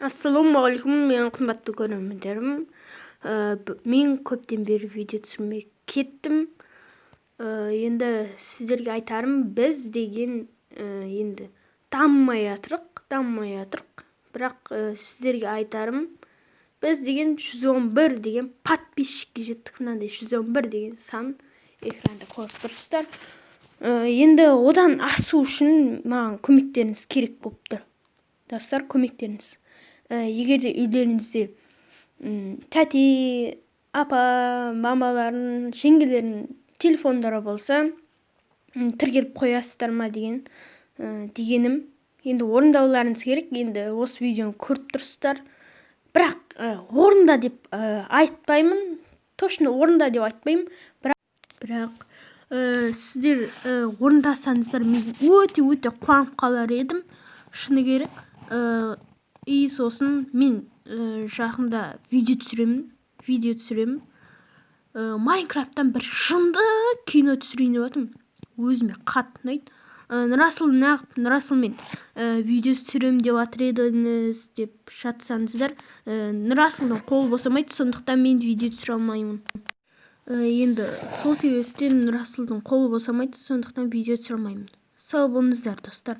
Ассалаумағалейкум, менің қымбатты көрермендерім. Мен көптен бері видео түсірмей кеттім. Енді сіздерге айтарым, біз деген енді дамымай атырық. Бірақ сіздерге айтарым, біз деген 111 деген подписчикке жеттік. Мынандай 111 деген сан экранда көріп тұрсыздар. Енді одан асу үшін маған көмектеріңіз керек болып тұр. Достар, көмектеріңіз. Егер де үйлеріңізде тәте, апа, мамаларын, жеңгелердің телефондары болса, тіркеліп қоясыздар ма дегенім. Енді орындауларыңыз керек. Енді осы видеоны көріп тұрсыздар. Бірақ орында деп айтпаймын. Точно орында деп айтпаймын. Бірақ сіздер орындасаңыздар мен өте қуанып қалар едім. Шыны керек. Сосын мен жақында видео түсіремін. Майнкрафттан бір жынды кино түсірейін деп жатырмын. Өзіме қатты ұнайды. Нұрасылмен видео түсіремін деп жатыр едіңіз деп жатсаңыздар, Нұрасылдың қолы босамайды, сондықтан мен видео түсіре алмаймын. Енді сол себептен Нұрасылдың қолы босамайды, сондықтан видео түсіре алмаймын. Сау болыңыздар, достар.